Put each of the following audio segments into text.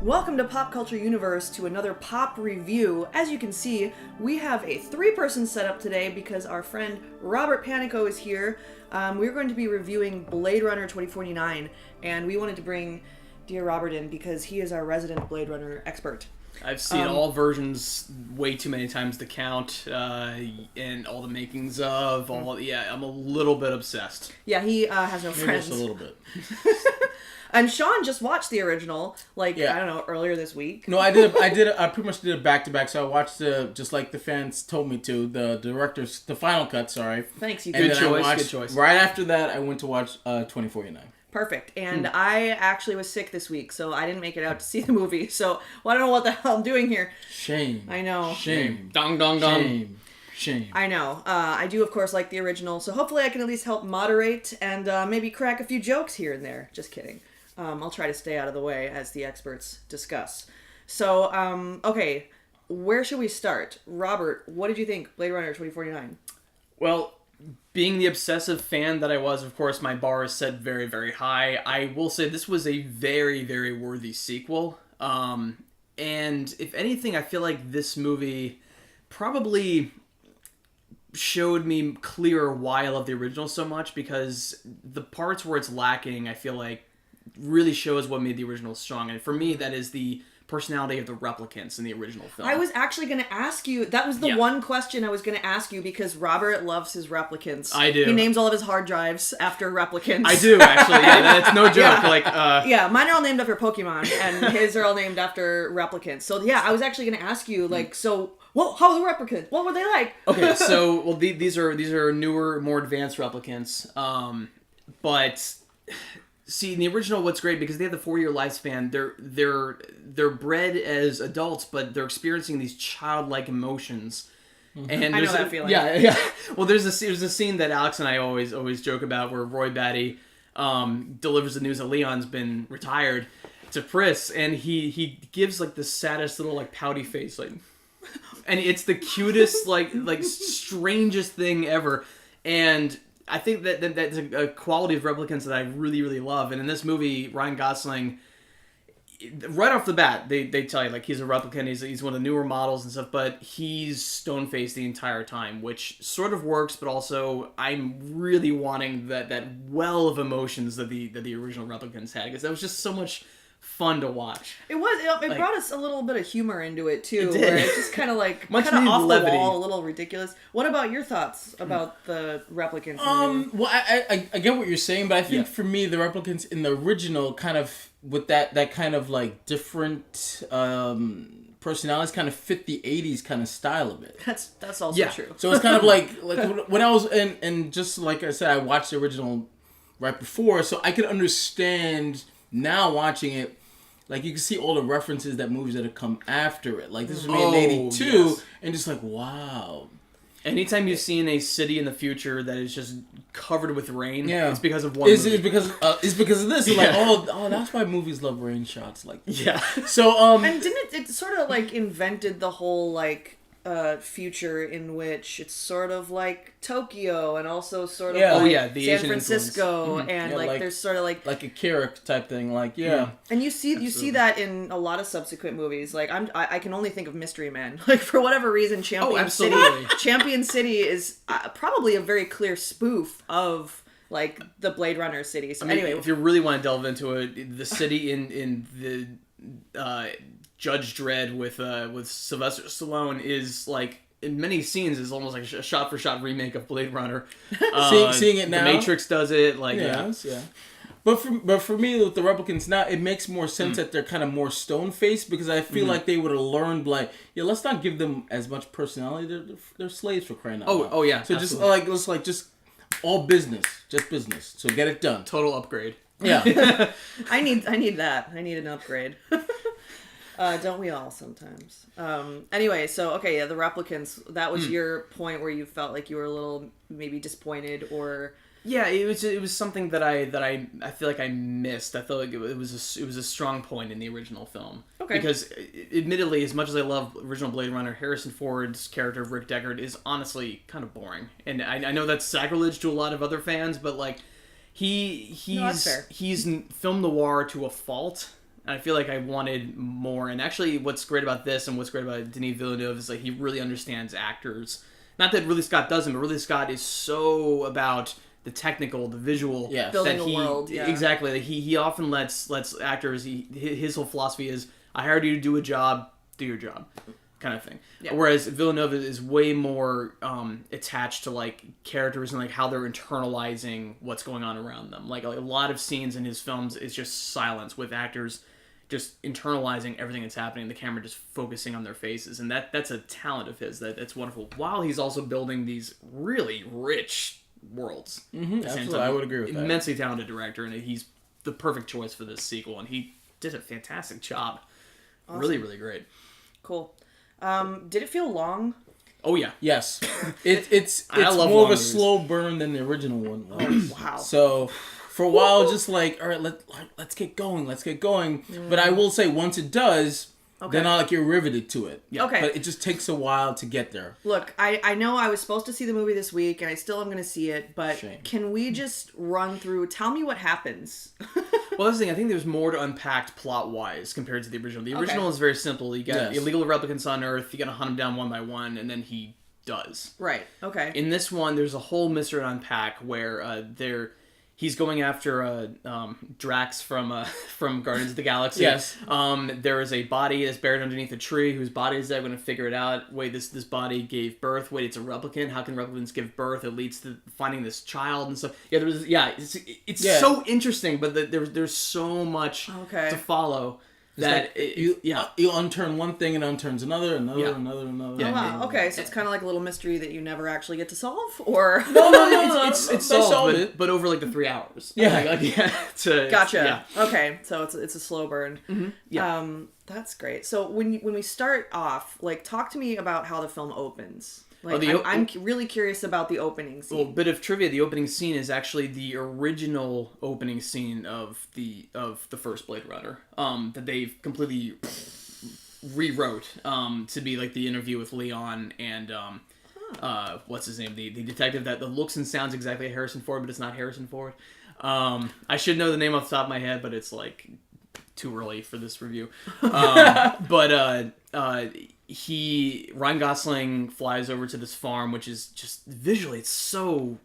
Welcome to Pop Culture Universe, to another pop review. As you can see, we have a three-person setup today because our friend Robert Panico is here. We're going to be reviewing Blade Runner 2049, and we wanted to bring dear Robert in because he is our resident Blade Runner expert. I've seen all versions way too many times to count, and all the makings of, I'm a little bit obsessed. Yeah, he has no friends. Just a little bit. And Sean just watched the original, I don't know, earlier this week. No, I pretty much did it back to back. So I watched just like the fans told me to, the final cut. Sorry. Thanks, you Good choice. Right after that, I went to watch 2049. Perfect. And I actually was sick this week, so I didn't make it out to see the movie. So I don't know what the hell I'm doing here. Shame. I know. Shame. Dong dong dong. Shame. I know. I do, of course, like the original, so hopefully I can at least help moderate and maybe crack a few jokes here and there. Just kidding. I'll try to stay out of the way as the experts discuss. So, okay, where should we start? Robert, what did you think, Blade Runner 2049? Well, being the obsessive fan that I was, of course, my bar is set very, very high. I will say this was a very, very worthy sequel. And if anything, I feel like this movie probably showed me clearer why I love the original so much, because the parts where it's lacking, I feel like, really shows what made the original strong. And for me, that is the personality of the replicants in the original film. I was actually going to ask you, that was the one question I was going to ask you, because Robert loves his replicants. I do. He names all of his hard drives after replicants. I do, actually. Yeah, that's no joke. Yeah, mine are all named after Pokemon, and his are all named after replicants. So yeah, I was actually going to ask you, how are the replicants? What were they like? Okay, so these are newer, more advanced replicants. But see, in the original, what's great, because they have the 4-year lifespan, they're bred as adults, but they're experiencing these childlike emotions. And I know that feeling. Yeah. Well, there's a scene that Alex and I always joke about where Roy Batty delivers the news that Leon's been retired to Pris, and he gives the saddest little pouty face, and it's the cutest strangest thing ever. And I think that's a quality of replicants that I really, really love. And in this movie, Ryan Gosling, right off the bat, they tell you, he's a replicant, he's one of the newer models and stuff, but he's stone-faced the entire time, which sort of works, but also I'm really wanting that well of emotions that the original replicants had, because that was just so much fun to watch. It was. It brought us a little bit of humor into it too, it did. where it's just kind of much kind of off levity. the wall, a little ridiculous. What about your thoughts about the replicants? Well, I get what you're saying, but I think for me, the replicants in the original kind of with that kind of different personalities kind of fit the 80s kind of style of it. That's also true. So it's kind of like when I was and just like I said, I watched the original right before, so I could understand. Now watching it, you can see all the references that movies that have come after it. This was made in '82, and just wow. Anytime you've seen a city in the future that is just covered with rain, it's because of movie. It's because of this. Yeah. That's why movies love rain shots. Yeah. So and didn't it sort of invented the whole future in which it's sort of like Tokyo and also sort of the San Asian Francisco and there's sort of like a Carrick type thing and you see that in a lot of subsequent movies. I can only think of Mystery Men, for whatever reason Champion City is probably a very clear spoof of the Blade Runner city. So anyway, if you really want to delve into it, the city in the Judge Dredd with Sylvester Stallone is in many scenes is almost like a shot-for-shot remake of Blade Runner. Seeing it now, The Matrix does it. But for me with the replicants now, it makes more sense that they're kind of more stone-faced, because I feel like they would have learned let's not give them as much personality. They're slaves, for crying out loud. Oh yeah. So absolutely. just just all business, just business. So get it done. Total upgrade. Yeah. I need that. I need an upgrade. Don't we all sometimes? Anyway, so the replicants, that was your point where you felt like you were a little maybe disappointed, or yeah, it was something that I feel like I missed. I felt like it was a strong point in the original film. Okay. Because admittedly, as much as I love original Blade Runner, Harrison Ford's character of Rick Deckard is honestly kind of boring, and I know that's sacrilege to a lot of other fans, but he's film noir to a fault. I feel like I wanted more. And actually, what's great about this and what's great about Denis Villeneuve is like he really understands actors. Not that Ridley Scott doesn't, but Ridley Scott is so about the technical, the visual, building a world. Yeah. Exactly. Like he often lets actors. His whole philosophy is, I hired you to do a job, do your job, kind of thing. Yeah. Whereas Villeneuve is way more attached to like characters and like how they're internalizing what's going on around them. Like a lot of scenes in his films is just silence with actors just internalizing everything that's happening. The camera just focusing on their faces, and that's a talent of his. That's wonderful. While he's also building these really rich worlds. Absolutely, I would agree with that. Immensely talented director, and he's the perfect choice for this sequel, and he did a fantastic job. Awesome. Really, really great. Cool. Did it feel long? Oh yeah. Yes. It's more of a slow burn than the original one was. Oh, wow. So for a while, just like, all right, let's get going. But I will say, once it does, then you're riveted to it. Yeah. Okay. But it just takes a while to get there. Look, I know I was supposed to see the movie this week, and I still am going to see it, but can we just run through, tell me what happens? Well, that's the thing. I think there's more to unpack plot-wise compared to the original. The original is very simple. You got illegal replicants on Earth, you got to hunt them down one by one, and then he does. Right, okay. In this one, there's a whole mystery to unpack where he's going after Drax from Guardians of the Galaxy. Yes. There is a body that's buried underneath a tree whose body is there. I'm going to figure it out. Wait, this body gave birth. Wait, it's a replicant. How can replicants give birth? It leads to finding this child and stuff. Yeah, it's so interesting, but there's so much to follow. That you unturn one thing and unturns another. Yeah. Oh, wow. Okay, so it's kind of like a little mystery that you never actually get to solve, or no, it's solved, but over like the 3 hours. Yeah. Gotcha. Yeah. Okay, so it's a slow burn. Mm-hmm. Yeah. That's great. So when we start off, like, talk to me about how the film opens. Like, I'm really curious about the opening scene. Well, bit of trivia: the opening scene is actually the original opening scene of the first Blade Runner. That they've completely rewrote to be like the interview with Leon and what's his name, the detective that looks and sounds exactly like Harrison Ford, but it's not Harrison Ford. I should know the name off the top of my head, but it's like too early for this review. Ryan Gosling flies over to this farm, which is just visually, it's so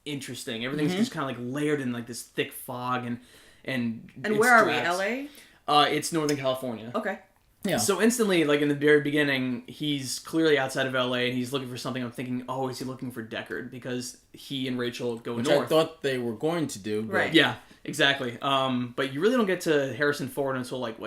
interesting. Everything's just kind of like layered in like this thick fog and where are we? LA? It's Northern California. Okay. Yeah. So instantly, like in the very beginning, he's clearly outside of LA and he's looking for something. I'm thinking, oh, is he looking for Deckard? Because he and Rachel go north. I thought they were going to do. Right. Yeah, exactly. But you really don't get to Harrison Ford until like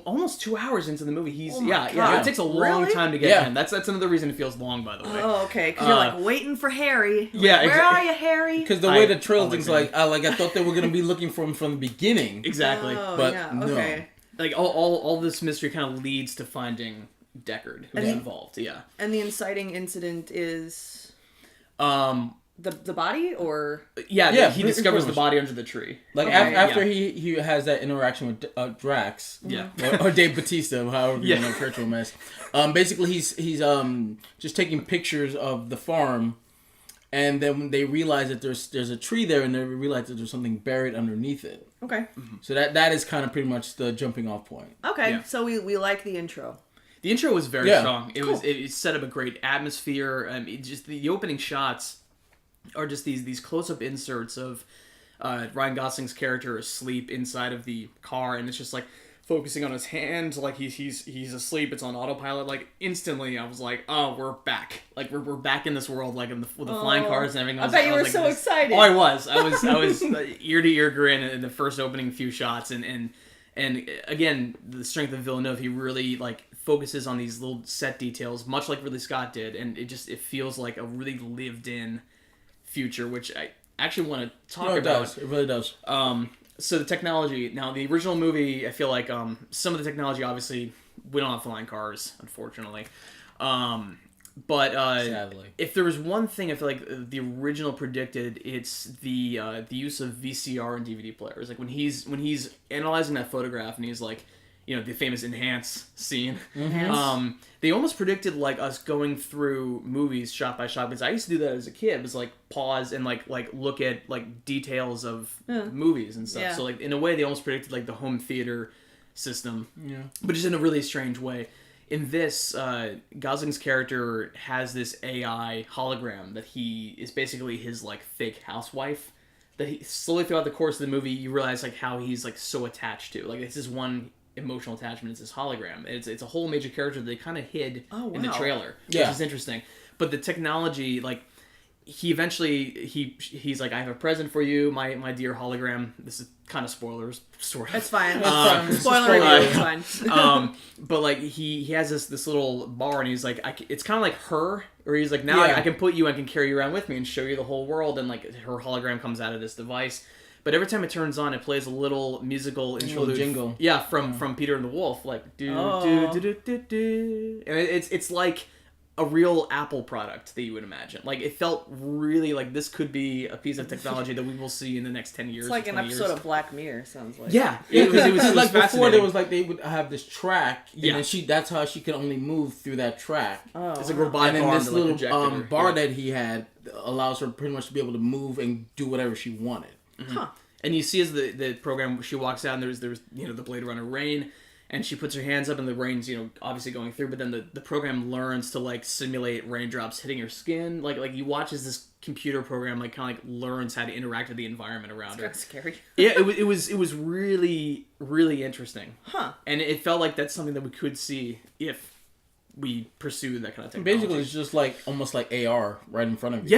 almost 2 hours into the movie. He's it takes a long time to get him. That's another reason it feels long, by the way. Oh, okay, because you're like waiting for Harry. Yeah, where are you, Harry? Because the way the trailer things I thought they were going to be looking for him from the beginning. Exactly. Oh, but yeah, okay. No. Like all this mystery kind of leads to finding Deckard, who's involved. Yeah. And the inciting incident is the body, or he discovers the body under the tree. Like after he has that interaction with Drax, or Dave Bautista, however you want to refer to him as. Basically, he's just taking pictures of the farm, and then when they realize that there's a tree there, and they realize that there's something buried underneath it. Okay. Mm-hmm. So that is kind of pretty much the jumping off point. Okay, so we like the intro. The intro was very strong. It set up a great atmosphere. Just the opening shots are just these close-up inserts of Ryan Gosling's character asleep inside of the car, and it's just like focusing on his hand, like he's asleep. It's on autopilot. Like instantly, I was like, "Oh, we're back! Like we're back in this world, like with the flying cars and everything." I bet you were so excited. Oh, I was ear to ear grin in the first opening few shots, and again, the strength of Villeneuve, he really like focuses on these little set details, much like Ridley Scott did, and it feels like a really lived in future, which I actually want to talk about. It really does. So the technology, now the original movie, I feel like some of the technology, obviously, we don't have flying cars, unfortunately. But sadly, if there was one thing I feel like the original predicted, it's the use of VCR and DVD players. Like when he's analyzing that photograph and he's like, the famous enhance scene. They almost predicted like us going through movies shot by shot, because I used to do that as a kid. It was like pause and like look at like details of movies and stuff. So like in a way they almost predicted like the home theater system, but just in a really strange way. In this, Gosling's character has this AI hologram that he is basically his like fake housewife, that he slowly throughout the course of the movie you realize like how he's like so attached to. Like it's his one emotional attachment is this hologram. It's a whole major character that they kind of hid in the trailer, which is interesting. But the technology, like he eventually he's like, I have a present for you, my dear hologram. This is kind of spoilers, sort of. It's fine. Spoiler review. It's fine. But like he has this little bar, and he's like, it's kind of like her, or he's like, now I can put you, I can carry you around with me and show you the whole world, and like her hologram comes out of this device. But every time it turns on, it plays a little musical interlude jingle. Yeah, from Peter and the Wolf, like do do do do do, and it's like a real Apple product that you would imagine. Like it felt really like this could be a piece of technology that we will see in the next 10 years. It's like an episode years. of Black Mirror, sounds like. Yeah, it was like before there was fascinating. like they would have this track, and then that's how she could only move through that track. Oh, it's like robotic and then arm this to, like, little project her. bar that he had allows her pretty much to be able to move and do whatever she wanted. Huh. And you see as the program, she walks out and there's the Bladerunner rain, and she puts her hands up and the rain's obviously going through, but then the program learns to like simulate raindrops hitting her skin. Like you watch as this computer program like kind of like learns how to interact with the environment around her. That's scary. Yeah, it was really, really interesting. Huh. And it felt like that's something that we could see if we pursue that kind of technology. Basically, it's just like almost like AR right in front of you.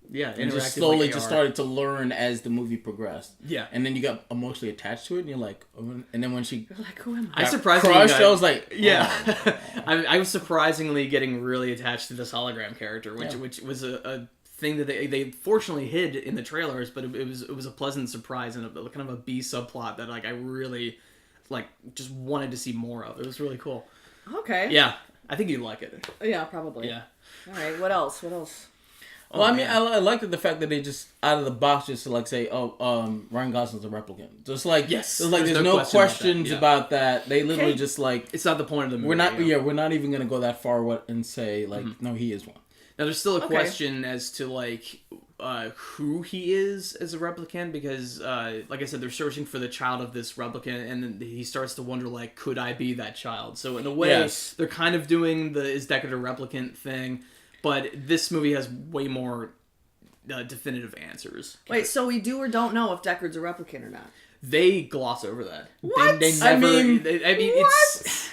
Yeah, and just interactive slowly like just AR. started to learn as the movie progressed. Yeah. And then you got emotionally attached to it, and you're like, oh, and then when she You're like, who am I I? surprisingly crushed, I was like, yeah. I was surprisingly getting really attached to this hologram character, which was a thing that they fortunately hid in the trailers, but it was a pleasant surprise and a kind of a B subplot that like I really like just wanted to see more of. It was really cool. Okay. Yeah, I think you'd like it. Yeah, probably. Yeah. All right. What else? Well, I mean, I liked the fact that they just out of the box just to like say, Ryan Gosling's a replicant. Just like Yes. there's no questions about that. They literally Okay. just like It's not the point of the movie. we're not even gonna go that far and say like no, he is one. Now there's still a question as to like who he is as a replicant, because like I said, they're searching for the child of this replicant, and then he starts to wonder like, could I be that child? So in a way, they're kind of doing the is Deckard a replicant thing, but this movie has way more definitive answers. Wait, so we do or don't know if Deckard's a replicant or not? They gloss over that. What? They never. I mean, It's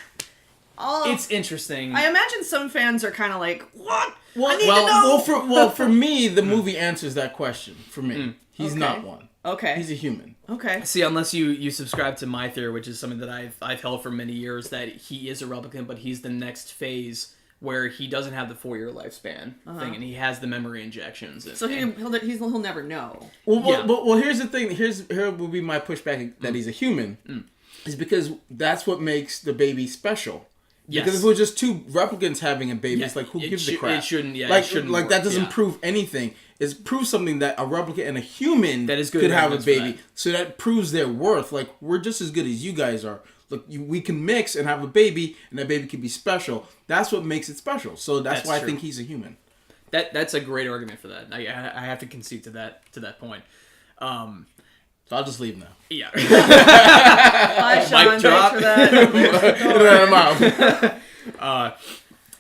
Oh, it's interesting. I imagine some fans are kind of like, what? Well, I need to know. for me, the movie answers that question. For me, he's Okay. not one. Okay. He's a human. Okay. See, unless you subscribe to my theory, which is something that I've held for many years, that he is a replicant, but he's the next phase where he doesn't have the 4-year lifespan thing, and he has the memory injections. So he'll never know. Well, here's the thing. Here will be my pushback that he's a human, is because that's what makes the baby special. Yes. Because if it was just two replicants having a baby, it's like, who gives a crap? It shouldn't. Yeah, like, it shouldn't like work, that doesn't yeah. prove anything. It proves something that a replicant and a human That is good could have a evidence for baby. that. So that proves their worth. Like, we're just as good as you guys are. Look, we can mix and have a baby, and that baby can be special. That's what makes it special. So that's why true. I think he's a human. That's a great argument for that. I have to concede to that point. So I'll just leave now. Yeah. Bye, Sean. Thanks drop. for that.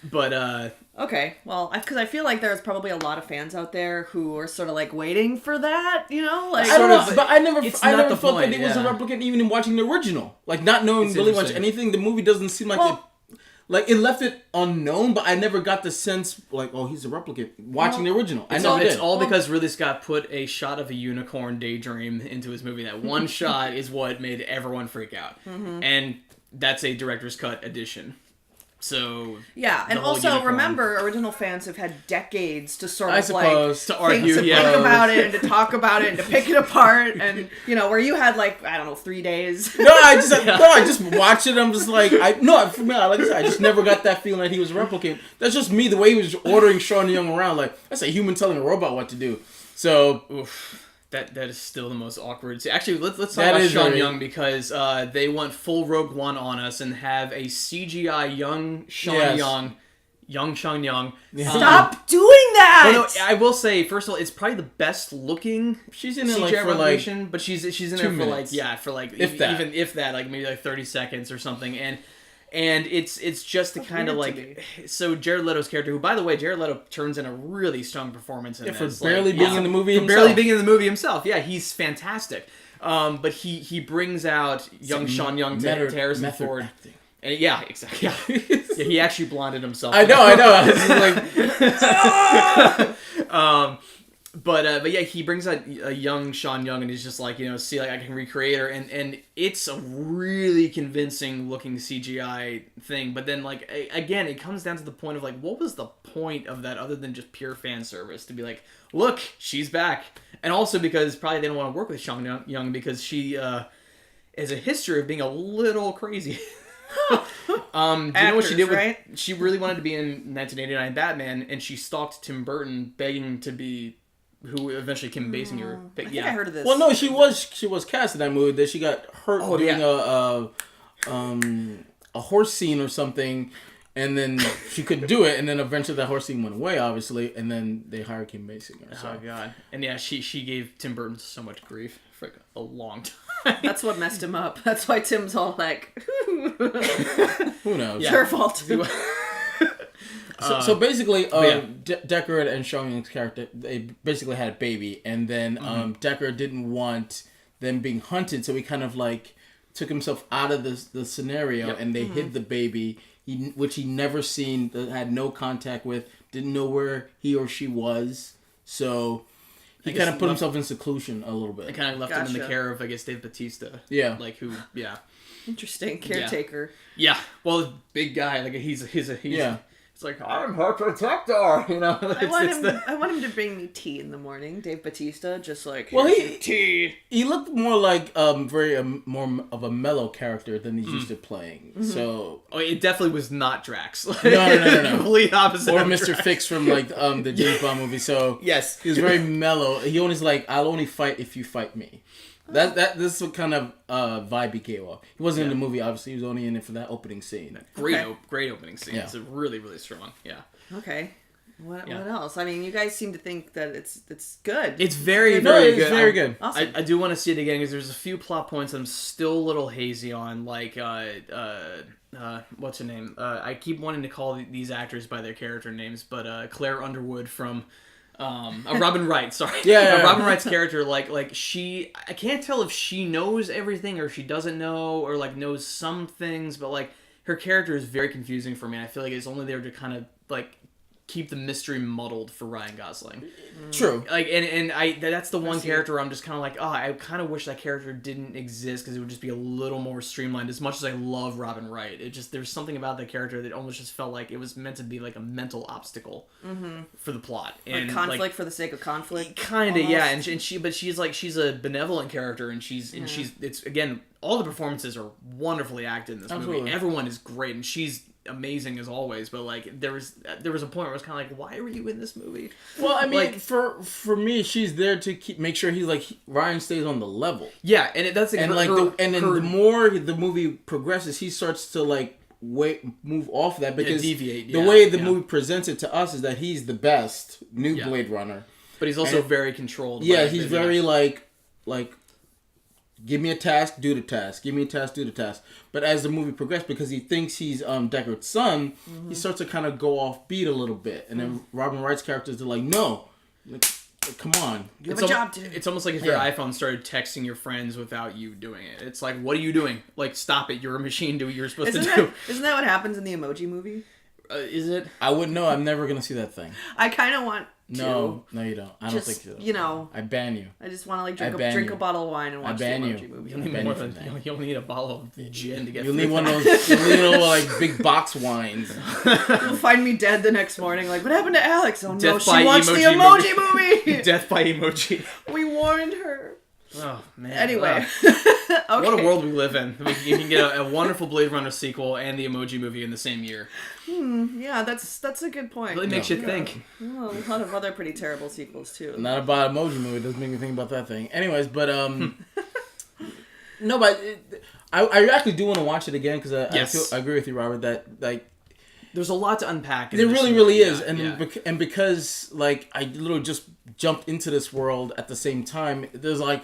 But Okay, well, because I feel like there's probably a lot of fans out there who are sort of like waiting for that, you know? Like, I don't Sort of, know, but I never it's not the felt point, that he was a yeah. replicant even in watching the original. Like, not knowing It's really much interesting. anything, the movie doesn't seem like Well- it left it unknown, but I never got the sense, like, oh, he's a replicant watching the original. I never it's did. all because Ridley Scott put a shot of a unicorn daydream into his movie. That one shot is what made everyone freak out. And that's a director's cut edition. So yeah, and the whole also unicorn. remember, original fans have had decades to sort I of suppose. to like argue, think yeah. about it and to talk about it and to pick it apart, and you know, where you had like, I don't know, 3 days. I just watched it. I'm just like, for me, like I said, I just never got that feeling that he was a replicant. That's just me, the way he was ordering Sean Young around. Like, that's a human telling a robot what to do. So, That is still the most awkward. See, actually, let's talk That about is Sean very- Young because they went full Rogue One on us and have a CGI young Sean Yes. young Sean Young. Stop doing that! Well, no, I will say, first of all, it's probably the best looking. She's in it CGI like for like revelation, but she's in 2 there for minutes. even that. if that, like maybe like 30 seconds or something, and it's just to kind of weird like so Jared Leto's character, who by the way Jared Leto turns in a really strong performance in for this, barely like, being in the movie for himself. barely being in the movie himself. Yeah, he's fantastic. But he brings out young Sean Young to Harrison Ford. Acting. And yeah, exactly. Yeah, he actually blinded himself. I know. This is like, But yeah, he brings out a young Sean Young, and he's just like, see, like I can recreate her, and it's a really convincing looking CGI thing. But then, like again, it comes down to the point of like, what was the point of that other than just pure fan service? To be like, look, she's back, and also because probably they don't want to work with Sean Young because she has a history of being a little crazy. Do you know what she did with, right? She really wanted to be in 1989 Batman, and she stalked Tim Burton begging to be who eventually Kim Basinger picked. I think I heard of this. well, no, she was cast in that movie. That she got hurt doing a horse scene or something, and then she couldn't do it, and then eventually that horse scene went away, obviously, and then they hired Kim Basinger. So. Oh god. And yeah, she gave Tim Burton so much grief for like a long time. That's what messed him up. That's why Tim's all like, Who knows? Yeah. your fault. So basically, yeah. Deckard and Sean Young's character, they basically had a baby, and then Deckard didn't want them being hunted, so he kind of like took himself out of the scenario, Yep. and they hid the baby, which he never seen, had no contact with, didn't know where he or she was, so he kind of put himself in seclusion a little bit. I kind of left him in the Gotcha. care of, I guess, Dave Bautista. Yeah. Like who? Yeah. Interesting caretaker. Yeah. Well, big guy. Like he's Yeah. It's like I'm her protector. I want him to bring me tea in the morning. Dave Bautista, just like Well, here's your tea. He looked more like very more of a mellow character than he's used to playing. So Oh, it definitely was not Drax. No. Complete opposite. or of Mr. Drax. Fix from like the James Bond movie. So Yes. he was very mellow. He only's like, I'll only fight if you fight me. This is what kind of vibe he gave off. He wasn't in the movie, obviously. He was only in it for that opening scene. Great opening scene. Yeah. It's really, really strong. Yeah. Okay. What else? I mean, you guys seem to think that it's good. It's very, No, very it's good. very good. Awesome. I do want to see it again because there's a few plot points I'm still a little hazy on. Like, what's her name? I keep wanting to call these actors by their character names, but Claire Underwood from Robin Wright. Sorry, Yeah. Robin Wright's character. Like she, I can't tell if she knows everything or she doesn't know or like knows some things, but like her character is very confusing for me. I feel like it's only there to kind of like keep the mystery muddled for Ryan Gosling. True. Like and that's the one character where I'm just kind of like, oh, I kind of wish that character didn't exist because it would just be a little more streamlined. As much as I love Robin Wright, it just there's something about that character that almost just felt like it was meant to be like a mental obstacle for the plot and like conflict for the sake of conflict. Kind of, yeah, almost. and she's a benevolent character, and she's it's again all the performances are wonderfully acted in this Absolutely. movie. Everyone is great, and she's amazing as always. But like there was a point where I was kind of like, why were you in this movie? Well, I mean, Like- for me, she's there to make sure Ryan stays on the level. Yeah, and that's And the more the movie progresses, he starts to like move off that because deviate, the yeah, way the yeah. movie presents it to us is that he's the best new Yeah. Blade Runner. but he's also and- very controlled. Yeah, by he's it, very like give me a task, do the task. Give me a task, do the task. But as the movie progresses, because he thinks he's Deckard's son, he starts to kind of go off beat a little bit. And then Robin Wright's characters are like, no, like, come on. You have a job to do. It's almost like if your iPhone started texting your friends without you doing it. It's like, what are you doing? Like, stop it! You're a machine. Do what you're supposed to do. Isn't that what happens in the Emoji Movie? Is it? I wouldn't know. I'm never gonna see that thing. I kind of want to. No, you don't. I don't Just, think so. you know, I ban you. I just want to like I ban drink you. a bottle of wine and watch the ban Emoji you. Movie. You'll need Ben more from than that. you'll need a bottle of gin to get. You'll through need one that. of those little like big box wines. You'll find me dead the next morning. Like, what happened to Alex? Oh no, Death she by watched the Emoji Emoji Movie. Death by emoji. We warned her. Oh man. Anyway. What a Okay. world we live in. You can get a wonderful Blade Runner sequel and the Emoji Movie in the same year. Yeah, that's a good point. It really makes you think. Well, a lot of other pretty terrible sequels too. Not about Emoji Movie. Doesn't make me think about that thing. Anyways, but no, but I actually do want to watch it again because I agree with you, Robert. That like There's a lot to unpack. there really is, Yeah, and yeah. and because like I literally just jumped into this world at the same time. There's like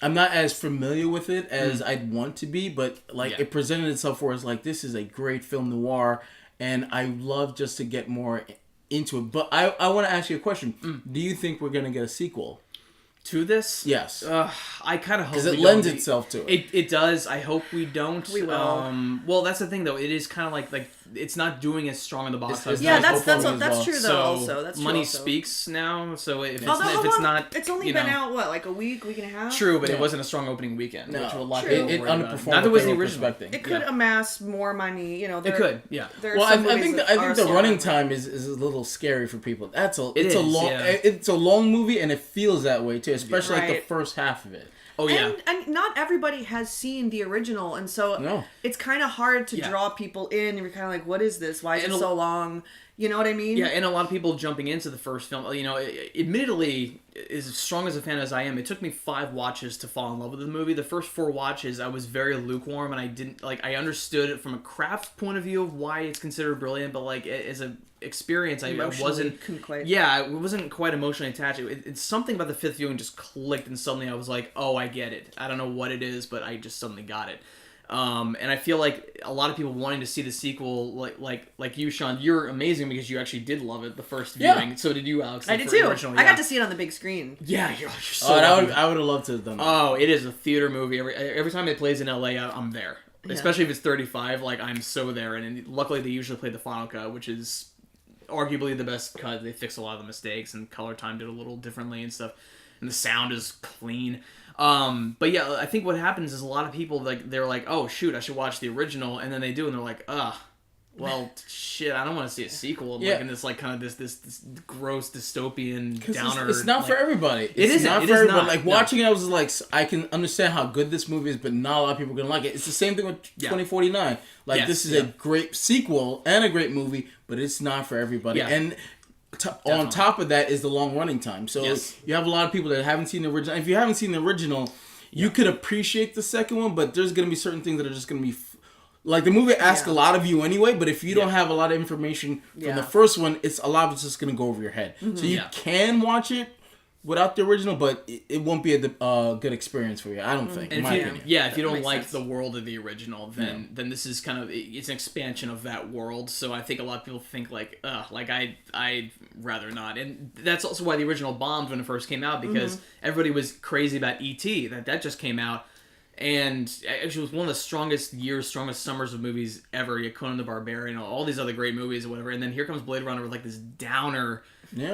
I'm not as familiar with it as I'd want to be, but like it presented itself for us like this is a great film noir, and I love just to get more into it. But I want to ask you a question. Do you think we're gonna get a sequel to this? Yes. I kind of hope Because it we lends don't. itself to it. It does. I hope we don't. We will. Well, that's the thing though. It is kind of like it's not doing as strong in the box office. Yeah, Nice that's performance as well. true though. So Also, that's true money also. speaks now. So if it's, Although, if it's not, it's only you been know, out like a week and a half. true, but it Yeah. wasn't a strong opening weekend. No. Which a lot of True. people It worried about. underperformed. Neither was the what they were original. expecting. It could amass more money. You know, It could, yeah. Well, I think the running time is a little scary for people. It's a long yeah. it's a long movie, and it feels that way too, especially like the Right. first half of it. Oh yeah. And not everybody has seen the original, and so No. it's kind of hard to Yeah. draw people in. And you're kind of like, what is this? Why is And it a- so long? You know what I mean? Yeah, and a lot of people jumping into the first film, you know, admittedly, as strong as a fan as I am, it took me 5 watches to fall in love with the movie. The first 4 watches, I was very lukewarm, and I didn't, like, I understood it from a craft point of view of why it's considered brilliant, but, like, as a experience, I wasn't, couldn't quite. yeah, I wasn't quite emotionally attached. It's something about the 5th viewing just clicked, and suddenly I was like, oh, I get it. I don't know what it is, but I just suddenly got it. And I feel like a lot of people wanting to see the sequel, like you, Sean, you're amazing because you actually did love it the first viewing. Yeah. So did you, Alex? I did too. I got to see it on the big screen. Yeah, you're so. Oh, lucky. I would have loved to have done that. Oh, it is a theater movie. Every time it plays in LA, I'm there. Yeah. Especially if it's 35, like I'm so there. And luckily, they usually play the final cut, which is arguably the best cut. They fixed a lot of the mistakes, and color timed it a little differently and stuff. And the sound is clean. But yeah, I think what happens is a lot of people they're like, oh shoot, I should watch the original, and then they do, and they're like, well, shit, I don't want to see a sequel. And Yeah. like in this like kind of this gross dystopian downer. It's not like, for everybody. It isn't. Not It for is everybody. not. Like No. watching it, I was like, I can understand how good this movie is, but not a lot of people are gonna like it. It's the same thing with 2049. Like Yes, this is yeah. a great sequel and a great movie, but it's not for everybody. Yeah. And on top of that is the long running time. So Yes. you have a lot of people that haven't seen the original. If you haven't seen the original, you could appreciate the second one, but there's gonna be certain things that are just gonna be. Like, the movie asks a lot of you anyway, but if you don't have a lot of information from the first one, a lot of it's just going to go over your head. So you can watch it without the original, but it won't be a good experience for you, I don't think, in my opinion. Yeah, if you don't makes like sense. the world of the original, then this is kind of, it's an expansion of that world. So I think a lot of people think like, I'd rather not. And that's also why the original bombed when it first came out, because everybody was crazy about E.T., that just came out. And actually, it was one of the strongest summers of movies ever. You had Conan the Barbarian, all these other great movies or whatever. And then here comes Blade Runner with like this downer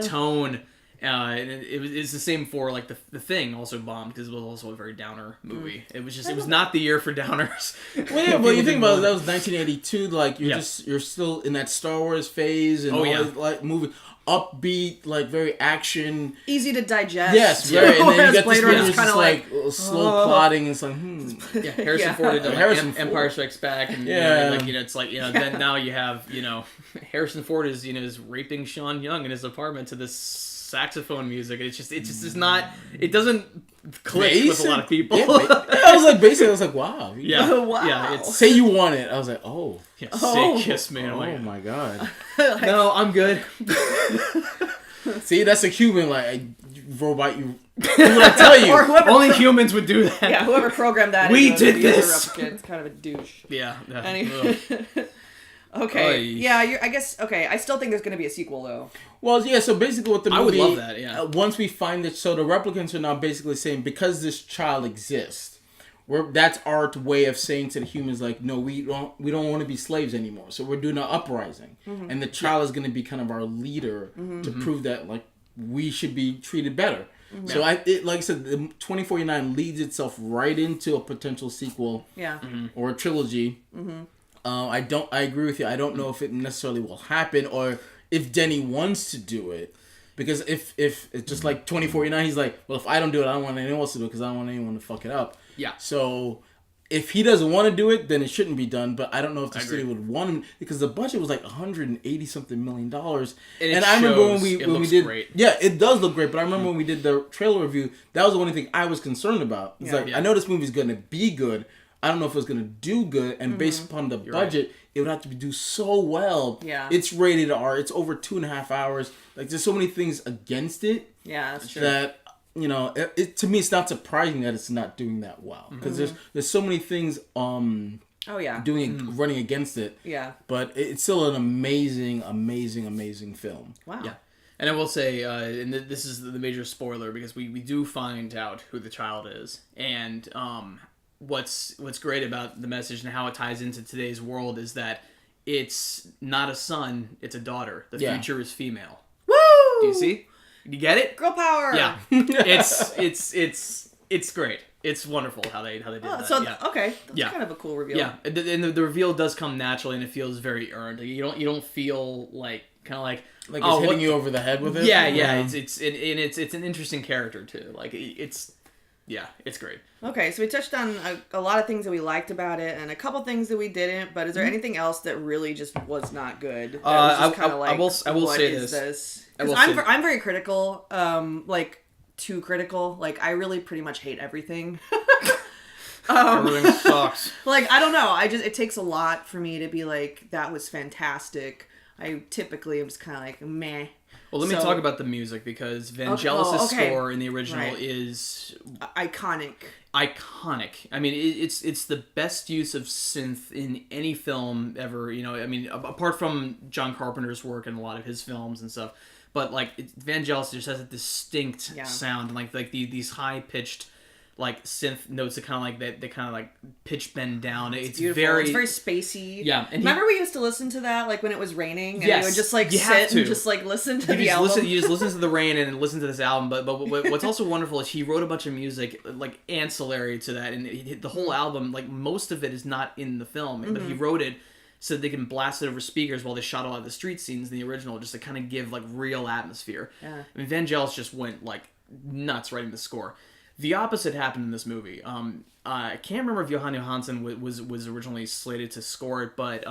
tone. And it's the same for like the Thing also bombed because it was also a very downer movie. It was not the year for downers. Well, yeah, but you think about it, that was 1982. Like you're still in that Star Wars phase and this, like movie. Upbeat, like very action, Easy to digest. yes, very. And then you Whereas get this Blade movie Runner's that's kind just of like slow plotting. It's like, Yeah, Harrison Ford did Harrison Ford. Empire Strikes Back, and it's like then now you have Harrison Ford is raping Sean Young in his apartment to this saxophone music. It's just is not. It doesn't click with a lot of people. Yeah, I was like, wow. Yeah, it's Say you want it. I was like, oh. say kiss me. Oh my god. No, I'm good. See, that's a human, like, robot, you. What would I tell you? Or whoever Only humans would do that. Yeah, whoever programmed that. We into did the user this. replicant is kind of a douche. Yeah. Anyway. Okay. Oy. Yeah, I guess. Okay, I still think there's going to be a sequel though. Well, yeah, so basically what the movie... I would love that, yeah. Once we find it, so the replicants are now basically saying, because this child exists, that's our way of saying to the humans, like, no, we don't want to be slaves anymore. So we're doing an uprising. And the child is going to be kind of our leader to prove that, like, we should be treated better. So, like I said, the 2049 leads itself right into a potential sequel or a trilogy. I agree with you. I don't know if it necessarily will happen or if Denny wants to do it. Because if it's just like 2049, he's like, well, if I don't do it, I don't want anyone else to do it because I don't want anyone to fuck it up. Yeah. So if he doesn't want to do it, then it shouldn't be done. But I don't know if the studio would want him because the budget was like $180 something million. And I remember when we did, great. Yeah, it does look great. But I remember when we did the trailer review, that was the only thing I was concerned about. It's I know this movie's gonna be good. I don't know if it was gonna do good, and based upon the budget, it would have to do so well. Yeah, it's rated R. It's over 2.5 hours. Like there's so many things against it. Yeah, that's true. That to me, it's not surprising that it's not doing that well because there's so many things running against it. Yeah, but it's still an amazing film. Wow. Yeah. And I will say, and this is the major spoiler because we do find out who the child is, and what's great about the message and how it ties into today's world is that it's not a son, it's a daughter. The future is female. Woo! Do you see? You get it? Girl power. Yeah. It's great. It's wonderful how they did that. So okay, that's kind of a cool reveal. Yeah, and the reveal does come naturally, and it feels very earned. Like, you don't feel like it's hitting you over the head with it. Yeah. It's an interesting character too. Like it's great. Okay, so we touched on a lot of things that we liked about it, and a couple things that we didn't. But is there anything else that really just was not good? I will say this. Because I'm very critical. Too critical. Like, I really pretty much hate everything. Everything sucks. Like, I don't know. It takes a lot for me to be like, that was fantastic. I typically am just kind of like, meh. Well, let me talk about the music because Vangelis' score in the original is iconic. Iconic. I mean, it's the best use of synth in any film ever. I mean, apart from John Carpenter's work in a lot of his films and stuff. But Vangelis just has a distinct sound, and like these high pitched synth notes that kind of pitch bend down. It's beautiful. It's very spacey. Yeah. And remember we used to listen to that when it was raining, and yes, you would just sit and just listen to the album. You just listen to the rain and listen to this album. But what's also wonderful is he wrote a bunch of music ancillary to that, and the whole album, most of it is not in the film, but he wrote it so they can blast it over speakers while they shot a lot of the street scenes in the original, just to kind of give real atmosphere. Yeah. I mean, Vangelis just went nuts writing the score. The opposite happened in this movie. I can't remember if Johan Johansson was originally slated to score it, but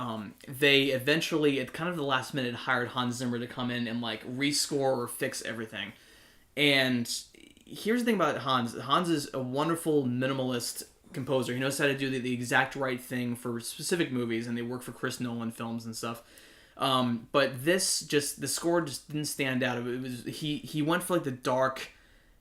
they eventually, at kind of the last minute, hired Hans Zimmer to come in and rescore or fix everything. And here's the thing about Hans. Hans is a wonderful minimalist composer. He knows how to do the exact right thing for specific movies, and they work for Chris Nolan films and stuff. But the score just didn't stand out. It was he went for the dark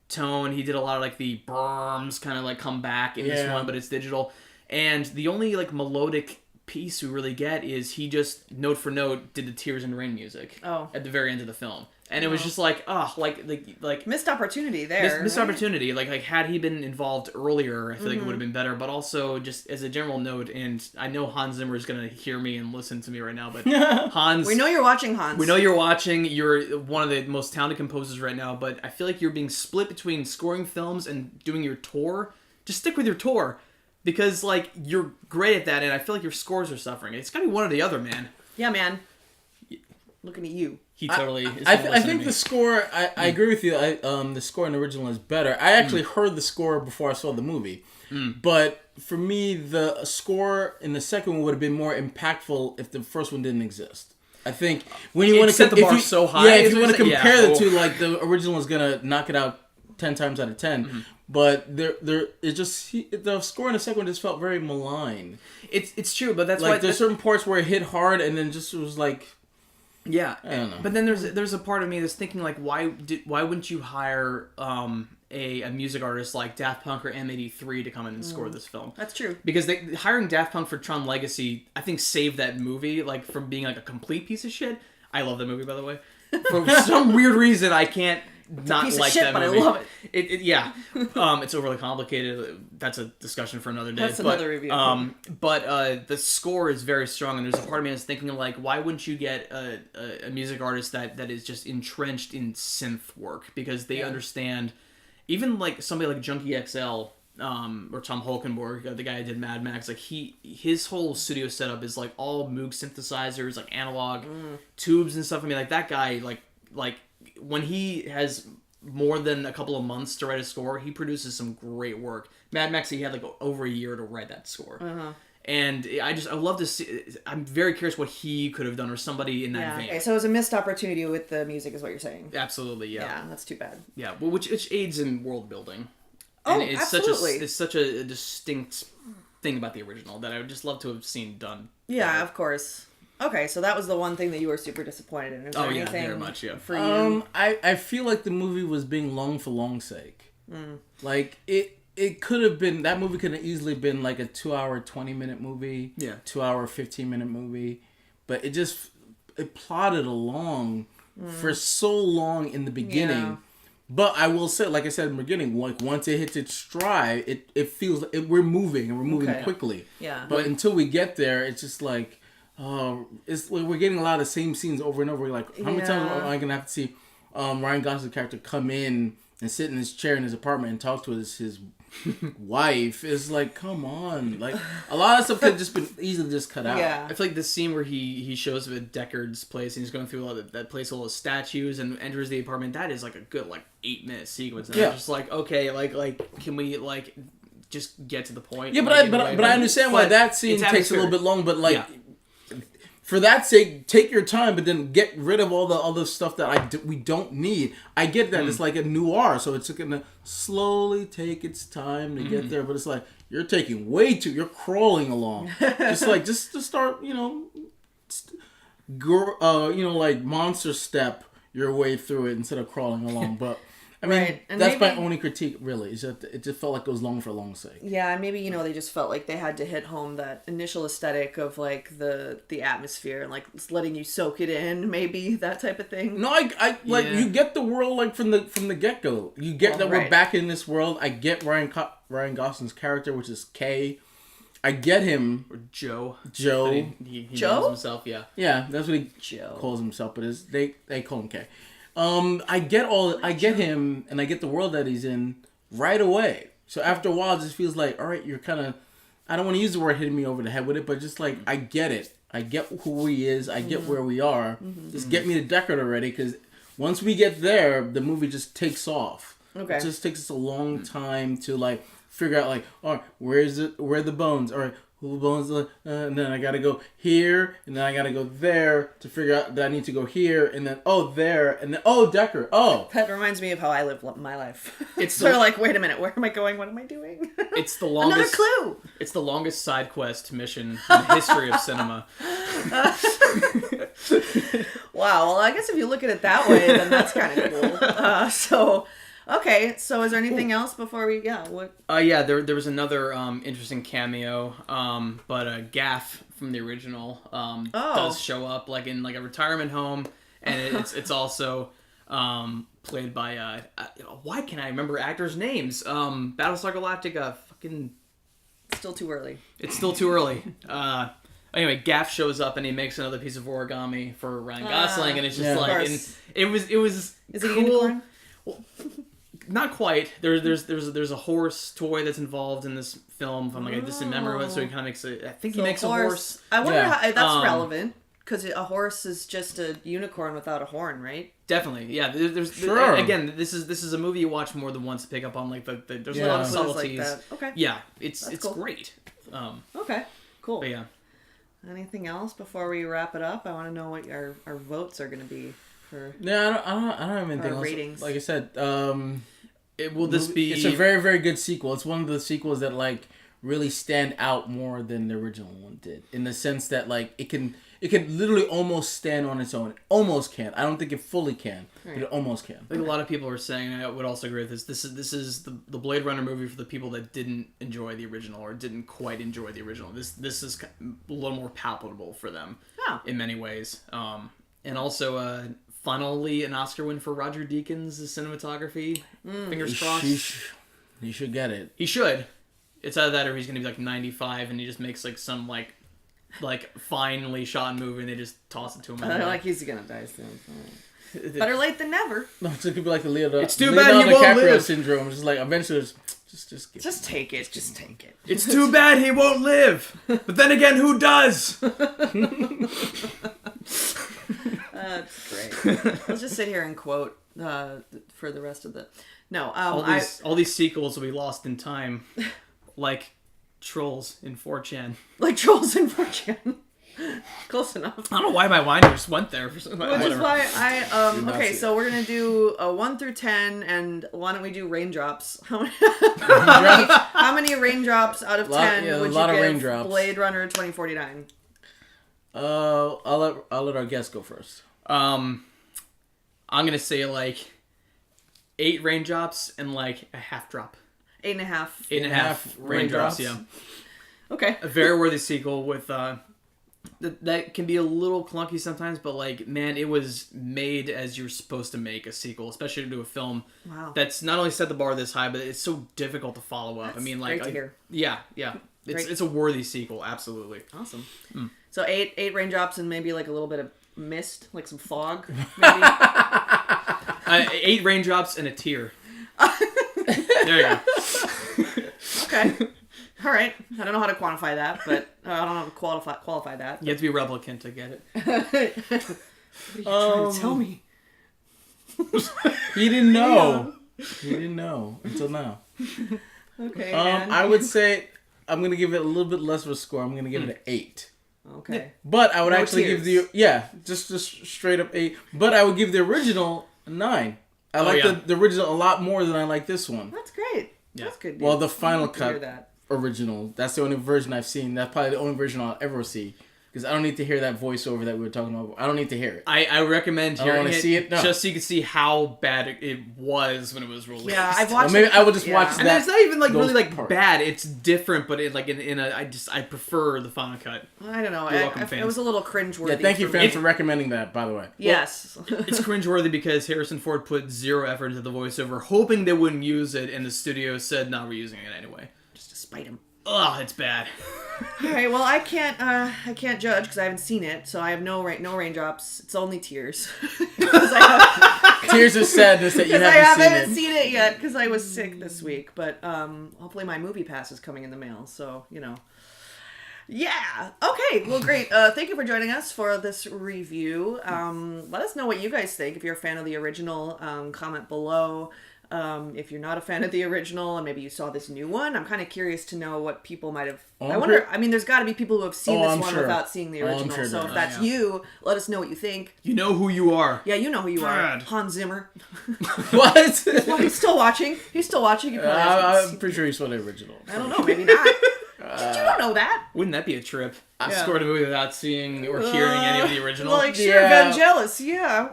tone. He did a lot of the brrms kind of come back in this one, but it's digital. And the only melodic piece we really get is he just note for note did the Tears in the Rain music at the very end of the film. And it was just missed opportunity there. Missed opportunity. Had he been involved earlier, I feel like it would have been better. But also, just as a general note, and I know Hans Zimmer is going to hear me and listen to me right now, but Hans... We know you're watching, Hans. We know you're watching. You're one of the most talented composers right now, but I feel like you're being split between scoring films and doing your tour. Just stick with your tour. Because, you're great at that, and I feel like your scores are suffering. It's got to be one or the other, man. Yeah, man. Looking at you. He totally is. I think the score, I agree with you. The score in the original is better. I actually heard the score before I saw the movie. But for me, the score in the second one would have been more impactful if the first one didn't exist. I think when you want to set the bar so high. If you want to compare the two, the original is going to knock it out 10 times out of 10. But the score in the second one just felt very malign. It's true, but that's why there's certain parts where it hit hard and then just was yeah, I don't know. But then there's a part of me that's thinking why wouldn't you hire a music artist like Daft Punk or M83 to come in and score this film? That's true. Because hiring Daft Punk for Tron Legacy, I think, saved that movie from being a complete piece of shit. I love that movie, by the way. For some weird reason, I can't not piece like of shit, that but movie. I love it. It's overly complicated. That's a discussion for another day. That's another review. But the score is very strong, and there's a part of me that's thinking why wouldn't you get a music artist that is just entrenched in synth work, because they understand. Even somebody like Junkie XL, or Tom Holkenborg, the guy who did Mad Max, his whole studio setup is all Moog synthesizers, analog tubes and stuff. I mean, that guy when he has more than a couple of months to write a score, he produces some great work. Mad Max, he had like over a year to write that score. And I love to see. I'm very curious what he could have done, or somebody in that vein. Okay, so it was a missed opportunity with the music, is what you're saying. Absolutely, yeah. Yeah, that's too bad. Yeah, well, which aids in world building. Oh, and it's absolutely. It's such a distinct thing about the original that I would just love to have seen done. Yeah, of course. Okay, so that was the one thing that you were super disappointed in. Is there anything very much, yeah. for you? I feel like the movie was being long for long's sake. Like it could have been, that movie could have easily been like a 2 hour 20-minute movie, 2 hour 15-minute movie, but it plodded along for so long in the beginning. Yeah. But I will say, like I said in the beginning, like once it hits its stride, it feels like we're moving and we're moving quickly. Yeah. But until we get there, it's just like, it's like we're getting a lot of the same scenes over and over. Like, how many times am I gonna have to see Ryan Gosling's character come in and sit in his chair in his apartment and talk to his wife? Is like, come on. Like, a lot of stuff could have just been easily just cut out. Yeah. I feel like the scene where he shows up at Deckard's place and he's going through that place full of statues and enters the apartment, that is like a good 8-minute sequence. And I'm just like, okay, like can we just get to the point? Yeah, but I understand why that scene takes a little bit long. But for that sake, take your time, but then get rid of all the other stuff that we don't need. I get that it's like a noir, so it's gonna slowly take its time to get there. But it's like you're taking you're crawling along. just to start, like monster step your way through it instead of crawling along. But I mean, that's my only critique, really, is that it just felt like it was long for long's sake. Yeah, and maybe, they just felt like they had to hit home that initial aesthetic of, the atmosphere and, letting you soak it in, maybe, that type of thing. No, you get the world, from the get-go. You get that we're back in this world. I get Ryan Gosling's character, which is Kay. I get him. Or Joe. He Joe? knows himself, yeah. Yeah, that's what he calls himself, but they call him Kay. I get him, and I get the world that he's in right away. So after a while, it just feels like, all right, you're kind of, I don't want to use the word hitting me over the head with it, but just I get it. I get who he is. I get where we are. Just get me to Deckard already, because once we get there, the movie just takes off. Okay. It just takes us a long time to figure out all right, where are the bones? All right, who bones? And then I gotta go here, and then I gotta go there to figure out that I need to go here, and then there, and then Deckard. Oh, that reminds me of how I live my life. It's sort of wait a minute, where am I going? What am I doing? It's the longest. Another clue. It's the longest side quest mission in the history of cinema. Wow. Well, I guess if you look at it that way, then that's kind of cool. Okay, so is there anything else before we... Yeah, what... There was another interesting cameo, but Gaff from the original does show up, in a retirement home, and it's also played by... why can't I remember actors' names? Battlestar Galactica, fucking... Still too early. It's still too early. Anyway, Gaff shows up and he makes another piece of origami for Ryan Gosling, and it's just and it was Is cool. it a unicorn? Well, not quite. There's a horse toy that's involved in this film. If I'm a distant memory of it, so he kind of makes a. I think he makes a horse. I wonder how that's relevant, because a horse is just a unicorn without a horn, right? Definitely, yeah. Again, this is a movie you watch more than once to pick up on there's a lot of subtleties. Okay. Yeah, it's cool. great. Okay, cool. But yeah. Anything else before we wrap it up? I want to know what our votes are going to be for. No, I don't have anything else. Ratings. Like I said, It's a very, very good sequel. It's one of the sequels that really stand out more than the original one did, in the sense that it can literally almost stand on its own. It almost can. I don't think it fully can, but it almost can. I think a lot of people are saying, I would also agree with this. This is the Blade Runner movie for the people that didn't enjoy the original or didn't quite enjoy the original. This is a little more palpable for them in many ways. And also, finally, an Oscar win for Roger Deakins' cinematography. Fingers crossed. He should get it. He should. It's either that or he's going to be 95 and he just makes some finely shot movie and they just toss it to him. He's going to die soon. Better late than never. No, it could be like the Leonardo. It's too bad he won't live. Syndrome. Just eventually, just take it. Just take it. It's too bad he won't live. But then again, who does? That's great. Let's just sit here and quote for the rest of the... No, all these sequels will be lost in time, like trolls in 4chan. Like trolls in 4chan. Close enough. I don't know why my mind just went there. Which is why I okay, so we're gonna do a 1 through 10, and why don't we do raindrops? How many raindrops out of 10 would you give Blade Runner 2049? I'll let our guest go first. I'm gonna say like 8 raindrops and like a half drop. 8.5. 8.5 raindrops. Yeah. Okay. A very worthy sequel with that can be a little clunky sometimes, but like, man, it was made as you're supposed to make a sequel, especially to do a film that's not only set the bar this high, but it's so difficult to follow up. That's I mean, like, great to hear. Yeah. It's a worthy sequel, absolutely. Awesome. So 8 raindrops and maybe like a little bit of mist, like some fog, maybe. 8 raindrops and a tear. There you go. Okay. All right. I don't know how to quantify that, but I don't know how to qualify that. You have to be a replicant to get it. What are you trying to tell me? He didn't know. Yeah. He didn't know until now. Okay. I would say I'm gonna give it a little bit less of a score. I'm gonna give it an 8. Okay. But I would actually give just straight up 8. But I would give the original a 9. I like the original a lot more than I like this one. That's great. Yeah. That's good. Well, the final cut original. That's the only version I've seen. That's probably the only version I'll ever see. Because I don't need to hear that voiceover that we were talking about. I don't need to hear it. I recommend hearing it, see it just so you can see how bad it was when it was released. Yeah, I've watched. Maybe I will just watch that. And it's not even like really like parts. bad. It's different, but it like in a I prefer the final cut. I don't know. You're welcome, fans. It was a little cringeworthy. Yeah, thank you, fans, for recommending that. By the way. Yes. It's cringeworthy because Harrison Ford put 0 effort into the voiceover, hoping they wouldn't use it, and the studio said, "No, we're using it anyway." Just to spite him. Ugh, it's bad. All right, well, I can't judge because I haven't seen it, so I have no raindrops. It's only tears. Tears of sadness that you haven't seen it yet because I was sick this week. But hopefully my movie pass is coming in the mail, so you know. Yeah. Okay. Well, great. Thank you for joining us for this review. Let us know what you guys think. If you're a fan of the original, comment below. If you're not a fan of the original and maybe you saw this new one, I'm kind of curious to know what people might have... I wonder... I mean, there's got to be people who have seen this one without seeing the original. So if that's you, let us know what you think. You know who you are. Yeah, you know who you are. Hans Zimmer. What? Well, he's still watching. I'm pretty sure he saw the original. I don't know. Maybe not. You don't know that. Wouldn't that be a trip? I scored a movie without seeing or hearing any of the original. Like, sure, Vangelis, yeah.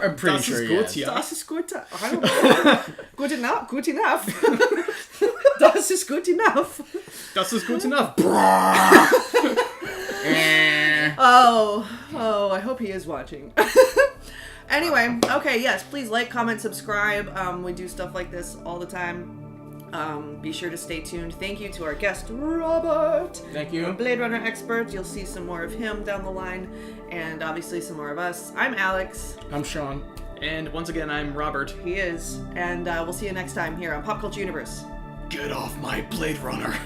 I'm pretty sure, yes. Das ist gut. I don't know. Good enough. Das ist gut enough. Das ist gut enough. Oh, I hope he is watching. Anyway, okay, yes, please like, comment, subscribe. We do stuff like this all the time. Be sure to stay tuned. Thank you to our guest, Robert. Thank you. A Blade Runner expert. You'll see some more of him down the line. And obviously some more of us. I'm Alex. I'm Sean. And once again, I'm Robert. He is. And we'll see you next time here on Pop Culture Universe. Get off my Blade Runner.